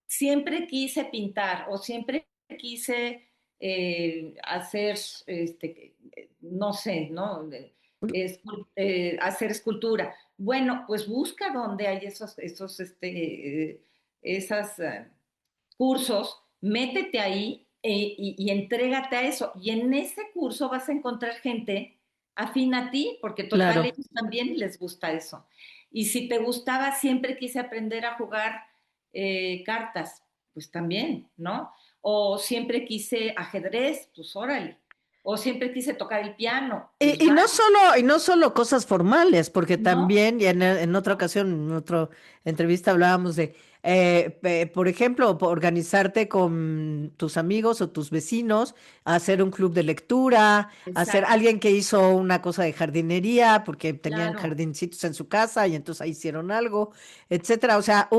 [SPEAKER 2] siempre quise pintar o siempre quise hacer, no sé, ¿no? Hacer escultura. Bueno, pues busca donde hay esas cursos, métete ahí y entrégate a eso. Y en ese curso vas a encontrar gente afín a ti, porque total,
[SPEAKER 1] Claro.
[SPEAKER 2] ellos también les gusta eso. Y si te gustaba, siempre quise aprender a jugar cartas, pues también, ¿no? O siempre quise ajedrez, pues órale. o siempre quise tocar el piano, pues
[SPEAKER 1] Y
[SPEAKER 2] va,
[SPEAKER 1] no solo cosas formales, porque
[SPEAKER 2] ¿no?
[SPEAKER 1] también, y en otra ocasión, en otra entrevista hablábamos de, por ejemplo, organizarte con tus amigos o tus vecinos, hacer un club de lectura, hacer
[SPEAKER 2] Exacto,
[SPEAKER 1] alguien que hizo una cosa de jardinería, porque tenían
[SPEAKER 2] claro,
[SPEAKER 1] jardincitos en su casa y entonces ahí hicieron algo, etcétera. O sea,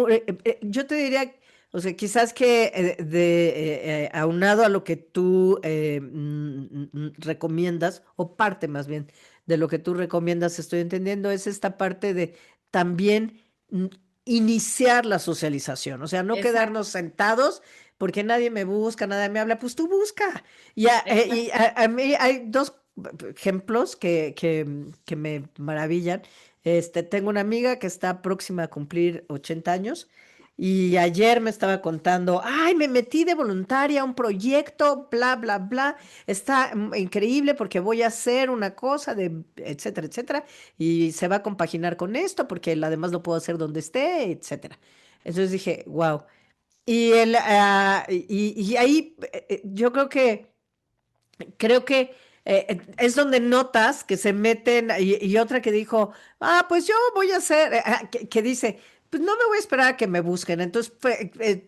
[SPEAKER 1] yo te diría, o sea, quizás que aunado a lo que tú recomiendas, o parte más bien de lo que tú recomiendas, estoy entendiendo, es esta parte de también mm, iniciar la socialización, o sea, no
[SPEAKER 2] exacto,
[SPEAKER 1] quedarnos sentados porque nadie me busca, nadie me habla, pues tú busca. Y
[SPEAKER 2] exacto.
[SPEAKER 1] a mí hay dos ejemplos que me maravillan. Tengo una amiga que está próxima a cumplir 80 años y ayer me estaba contando, ay, me metí de voluntaria a un proyecto, bla, bla, bla. Está increíble porque voy a hacer una cosa de, etcétera, etcétera. Y se va a compaginar con esto porque además lo puedo hacer donde esté, etcétera. Entonces dije, wow. Y ahí yo creo que es donde notas que se meten y otra que dijo, ah, pues yo voy a hacer, que dice, pues no me voy a esperar a que me busquen. Entonces,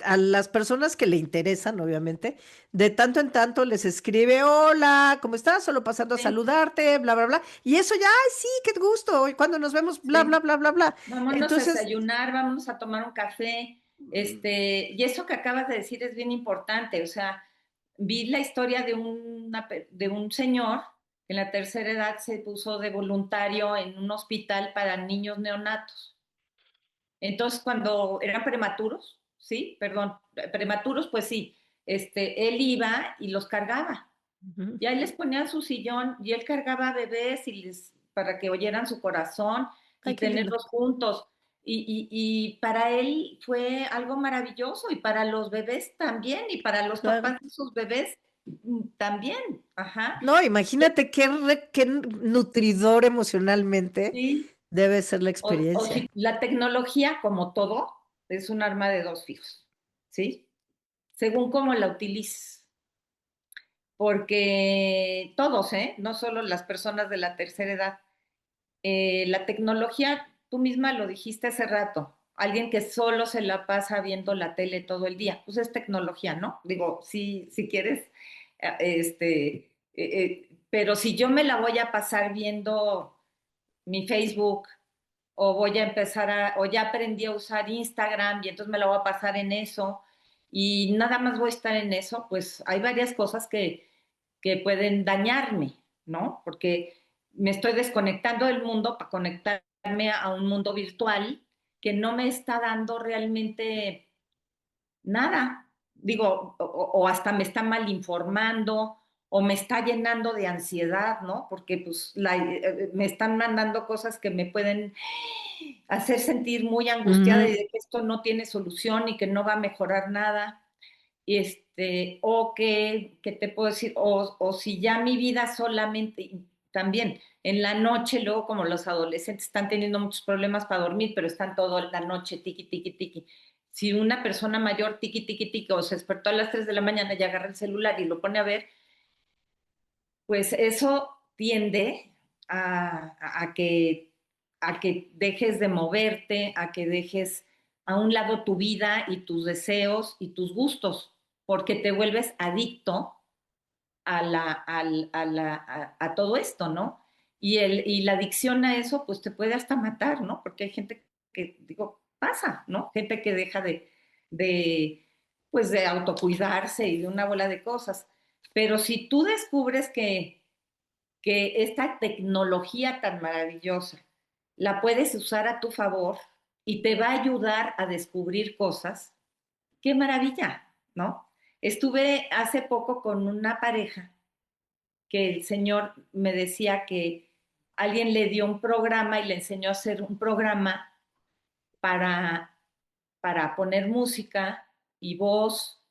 [SPEAKER 1] a las personas que le interesan, obviamente, de tanto en tanto les escribe, hola, ¿cómo estás? Solo pasando a
[SPEAKER 2] Sí,
[SPEAKER 1] saludarte, bla, bla, bla. Y eso ya, ay, sí, qué gusto. Y cuando nos vemos, bla, bla,
[SPEAKER 2] sí.
[SPEAKER 1] bla, bla, bla.
[SPEAKER 2] Vámonos a
[SPEAKER 1] Entonces,
[SPEAKER 2] desayunar, vámonos a tomar un café. Y eso que acabas de decir es bien importante. O sea, vi la historia de un señor que en la tercera edad se puso de voluntario en un hospital para niños neonatos. Entonces, cuando eran prematuros, sí, perdón, prematuros, pues sí, él iba y los cargaba.
[SPEAKER 1] ujú,
[SPEAKER 2] Y ahí les ponía su sillón y él cargaba bebés para que oyeran su corazón
[SPEAKER 1] ay,
[SPEAKER 2] y
[SPEAKER 1] qué lindo.
[SPEAKER 2] tenerlos juntos. Y para él fue algo maravilloso y para los bebés también y para los
[SPEAKER 1] Claro.
[SPEAKER 2] papás de sus bebés también. Ajá.
[SPEAKER 1] No, imagínate qué nutridor emocionalmente
[SPEAKER 2] Sí.
[SPEAKER 1] debe ser la
[SPEAKER 2] O
[SPEAKER 1] experiencia.
[SPEAKER 2] si la tecnología, como todo, es un arma de dos filos, ¿sí? Según cómo la utilices. Porque todos, ¿eh? No solo las personas de la tercera edad. La tecnología, tú misma lo dijiste hace rato, alguien que solo se la pasa viendo la tele todo el día, pues es tecnología, ¿no? Digo, si quieres, pero si yo me la voy a pasar viendo mi Facebook o voy a o ya aprendí a usar Instagram y entonces me la voy a pasar en eso y nada más voy a estar en eso, pues hay varias cosas que pueden dañarme, ¿no? Porque me estoy desconectando del mundo para conectarme a un mundo virtual que no me está dando realmente nada. Digo, o hasta me está mal informando o me está llenando de ansiedad, ¿no? Porque pues me están mandando cosas que me pueden hacer sentir muy angustiada y
[SPEAKER 1] Ujú.
[SPEAKER 2] de que esto no tiene solución y que no va a mejorar nada. O que te puedo decir, o si ya mi vida solamente, también en la noche, luego como los adolescentes están teniendo muchos problemas para dormir, pero están toda la noche tiqui, tiqui, tiqui. Si una persona mayor tiqui, tiqui, tiqui, o se despertó a las 3 de la mañana y agarra el celular y lo pone a ver, pues eso tiende a a que dejes de moverte, a que dejes a un lado tu vida y tus deseos y tus gustos, porque te vuelves adicto a todo esto, ¿no? Y la adicción a eso, pues te puede hasta matar, ¿no? Porque hay gente que, digo, pasa, ¿no? Gente que deja de, pues de autocuidarse y de una bola de cosas. Pero si tú descubres que esta tecnología tan maravillosa la puedes usar a tu favor y te va a ayudar a descubrir cosas, qué maravilla, ¿no? Estuve hace poco con una pareja que el señor me decía que alguien le dio un programa y le enseñó a hacer un programa para, para poner música y voz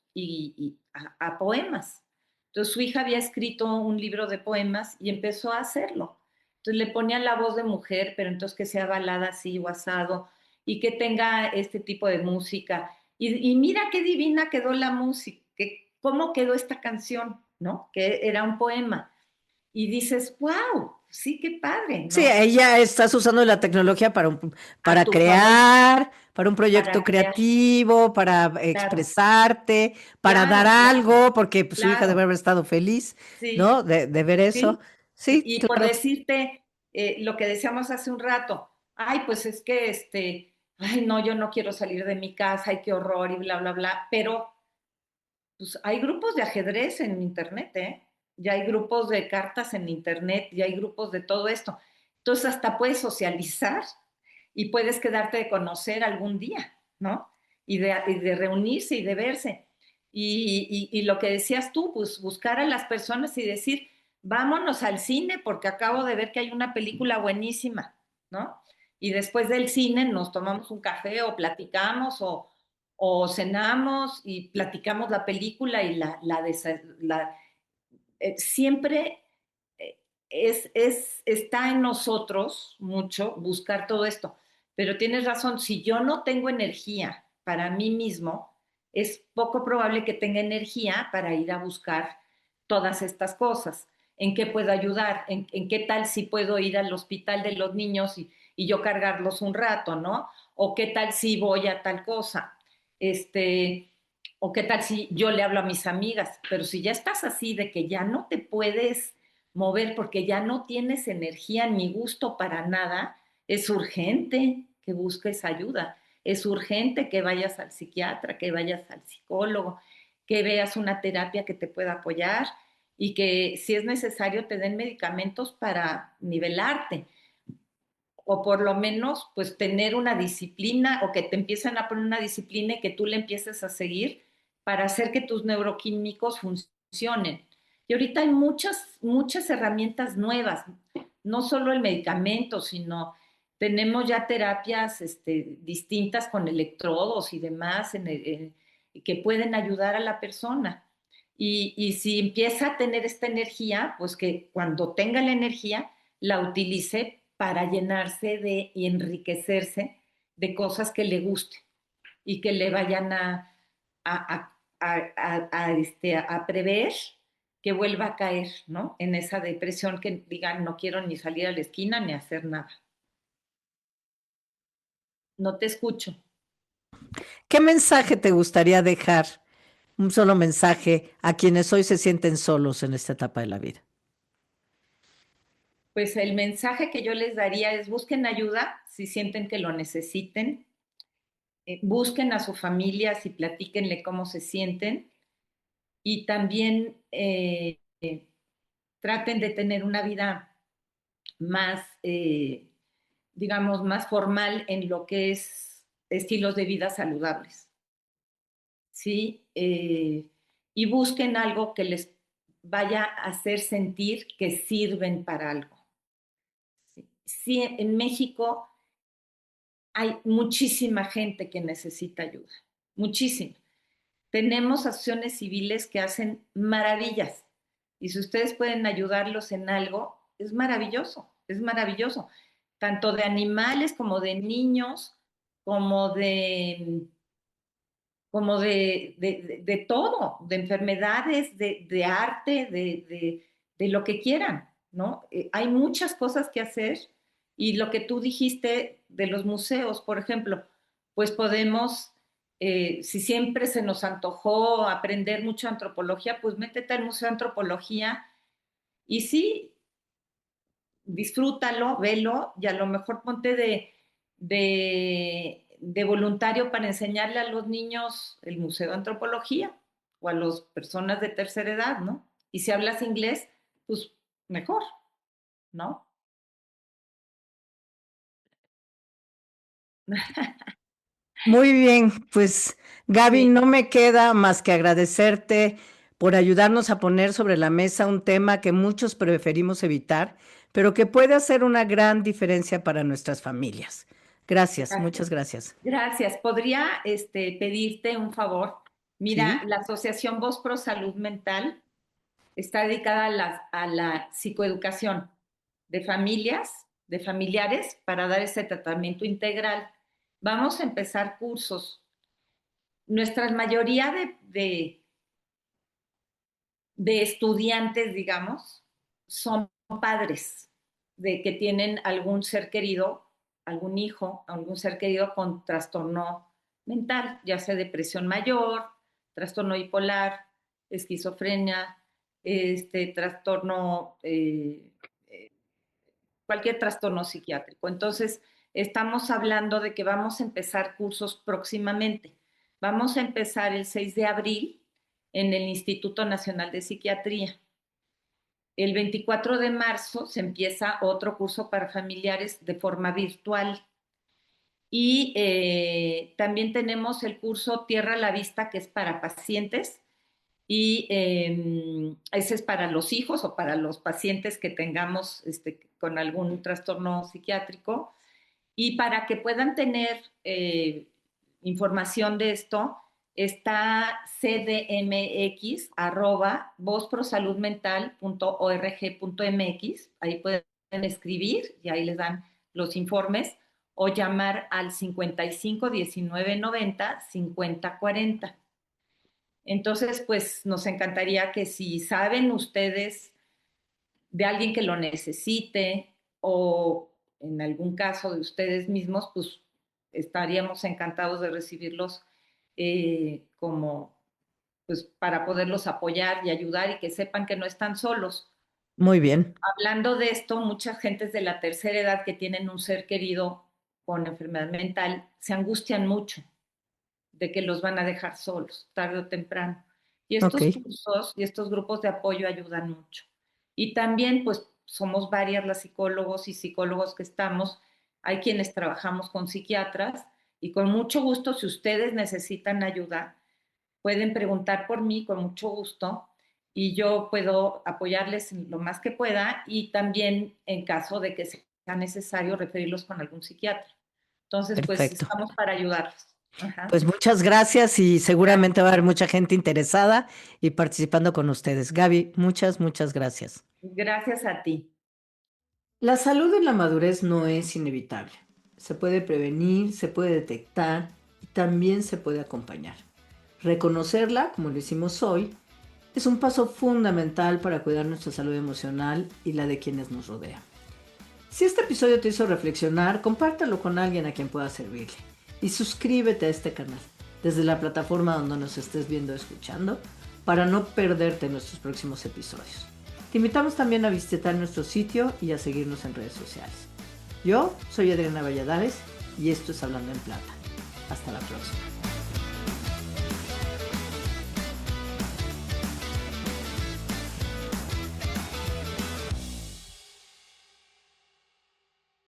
[SPEAKER 2] a poemas. Entonces su hija había escrito un libro de poemas y empezó a hacerlo. Entonces le ponían la voz de mujer, pero entonces que sea balada así o asado y que tenga este tipo de música. Y mira qué divina quedó la música, cómo quedó esta canción, ¿no? Que era un poema. y dices, wow, sí, qué padre,
[SPEAKER 1] Sí,
[SPEAKER 2] ¿no?
[SPEAKER 1] ella estás usando la tecnología
[SPEAKER 2] A
[SPEAKER 1] para
[SPEAKER 2] tu favor,
[SPEAKER 1] crear, para un proyecto
[SPEAKER 2] para crear.
[SPEAKER 1] creativo, para
[SPEAKER 2] Claro,
[SPEAKER 1] expresarte, para dar
[SPEAKER 2] claro, claro,
[SPEAKER 1] algo, porque pues, su hija debe
[SPEAKER 2] claro,
[SPEAKER 1] haber estado feliz, ¿no?
[SPEAKER 2] sí,
[SPEAKER 1] De ver eso.
[SPEAKER 2] sí.
[SPEAKER 1] Sí,
[SPEAKER 2] Y por
[SPEAKER 1] claro.
[SPEAKER 2] decirte lo que decíamos hace un rato, ay, pues es que ay, no, yo no quiero salir de mi casa, ay, qué horror y bla, bla, bla, pero pues hay grupos de ajedrez en internet, ¿eh? Ya hay grupos de cartas en internet, ya hay grupos de todo esto. Entonces hasta puedes socializar y puedes quedarte de conocer algún día, ¿no? Y de reunirse y de verse. Y lo que decías tú, pues buscar a las personas y decir, vámonos al cine porque acabo de ver que hay una película buenísima, ¿no? Y después del cine nos tomamos un café o platicamos o cenamos y platicamos la película y siempre está en nosotros mucho buscar todo esto. Pero tienes razón, si yo no tengo energía para mí mismo, es poco probable que tenga energía para ir a buscar todas estas cosas. ¿En qué puedo ayudar? ¿En qué tal si puedo ir al hospital de los niños y yo cargarlos un rato, ¿no? ¿O qué tal si voy a tal cosa? Este, o qué tal si yo le hablo a mis amigas, pero si ya estás así de que ya no te puedes mover porque ya no tienes energía ni gusto para nada, es urgente que busques ayuda, es urgente que vayas al psiquiatra, que vayas al psicólogo, que veas una terapia que te pueda apoyar y que si es necesario te den medicamentos para nivelarte o por lo menos pues tener una disciplina o que te empiecen a poner una disciplina y que tú le empieces a seguir para hacer que tus neuroquímicos funcionen. Y ahorita hay muchas herramientas nuevas, no solo el medicamento, sino tenemos ya terapias distintas con electrodos y demás que pueden ayudar a la persona. Y si empieza a tener esta energía, pues que cuando tenga la energía, la utilice para llenarse de y enriquecerse de cosas que le gusten y que le vayan a prever que vuelva a caer, ¿no? En esa depresión que digan, no quiero ni salir a la esquina ni hacer nada. No te escucho.
[SPEAKER 1] ¿Qué mensaje te gustaría dejar? Un solo mensaje a quienes hoy se sienten solos en esta etapa de la vida.
[SPEAKER 2] Pues el mensaje que yo les daría es busquen ayuda si sienten que lo necesiten, busquen a su familia si platíquenle cómo se sienten y también traten de tener una vida más, digamos, más formal en lo que es estilos de vida saludables, ¿sí? Y busquen algo que les vaya a hacer sentir que sirven para algo. Sí, sí, en México hay muchísima gente que necesita ayuda, muchísima. Tenemos acciones civiles que hacen maravillas y si ustedes pueden ayudarlos en algo, es maravilloso, tanto de animales como de niños, como de todo, de enfermedades, de arte, de lo que quieran, ¿no? Hay muchas cosas que hacer y lo que tú dijiste de los museos, por ejemplo, pues podemos, si siempre se nos antojó aprender mucho antropología, pues métete al Museo de Antropología y sí, disfrútalo, velo y a lo mejor ponte de voluntario para enseñarle a los niños el Museo de Antropología o a las personas de tercera edad, ¿no? Y si hablas inglés, pues mejor, ¿no?
[SPEAKER 1] Muy bien, pues Gaby,
[SPEAKER 2] Sí,
[SPEAKER 1] no me queda más que agradecerte por ayudarnos a poner sobre la mesa un tema que muchos preferimos evitar, pero que puede hacer una gran diferencia para nuestras familias. Gracias,
[SPEAKER 2] gracias.
[SPEAKER 1] muchas gracias.
[SPEAKER 2] Gracias. ¿Podría pedirte un favor? Mira,
[SPEAKER 1] ¿Sí?
[SPEAKER 2] la Asociación Voz Pro Salud Mental está dedicada a la psicoeducación de familias, de familiares, para dar ese tratamiento integral. Vamos a empezar cursos. Nuestra mayoría de estudiantes, digamos, son padres de que tienen algún ser querido, algún hijo, algún ser querido con trastorno mental, ya sea depresión mayor, trastorno bipolar, esquizofrenia, trastorno, cualquier trastorno psiquiátrico. Entonces, estamos hablando de que vamos a empezar cursos próximamente. Vamos a empezar el 6 de abril en el Instituto Nacional de Psiquiatría. El 24 de marzo se empieza otro curso para familiares de forma virtual. Y también tenemos el curso Tierra a la Vista, que es para pacientes. Y ese es para los hijos o para los pacientes que tengamos con algún trastorno psiquiátrico. Y para que puedan tener información de esto, está cdmx@vozprosaludmental.org.mx. Ahí pueden escribir y ahí les dan los informes o llamar al 55 19 90 50 40. Entonces, pues nos encantaría que si saben ustedes de alguien que lo necesite o en algún caso de ustedes mismos, pues estaríamos encantados de recibirlos como, pues para poderlos apoyar y ayudar y que sepan que no están solos.
[SPEAKER 1] Muy bien.
[SPEAKER 2] Hablando de esto, muchas gentes de la tercera edad que tienen un ser querido con enfermedad mental se angustian mucho de que los van a dejar solos, tarde o temprano. Y estos
[SPEAKER 1] Ok.
[SPEAKER 2] cursos y estos grupos de apoyo ayudan mucho. Y también, pues, somos varias las psicólogos y psicólogos que estamos. Hay quienes trabajamos con psiquiatras y con mucho gusto, si ustedes necesitan ayuda, pueden preguntar por mí con mucho gusto y yo puedo apoyarles en lo más que pueda y también en caso de que sea necesario referirlos con algún psiquiatra. Entonces, pues
[SPEAKER 1] Perfecto.
[SPEAKER 2] estamos para ayudarlos. Ajá.
[SPEAKER 1] Pues muchas gracias y seguramente va a haber mucha gente interesada y participando con ustedes. Gaby, muchas gracias.
[SPEAKER 2] Gracias a ti.
[SPEAKER 1] La salud en la madurez no es inevitable. Se puede prevenir, se puede detectar y también se puede acompañar. Reconocerla, como lo hicimos hoy, es un paso fundamental para cuidar nuestra salud emocional y la de quienes nos rodean. Si este episodio te hizo reflexionar, compártelo con alguien a quien pueda servirle. Y suscríbete a este canal desde la plataforma donde nos estés viendo o escuchando para no perderte nuestros próximos episodios. Te invitamos también a visitar nuestro sitio y a seguirnos en redes sociales. Yo soy Adriana Valladares y esto es Hablando en Plata. Hasta la próxima.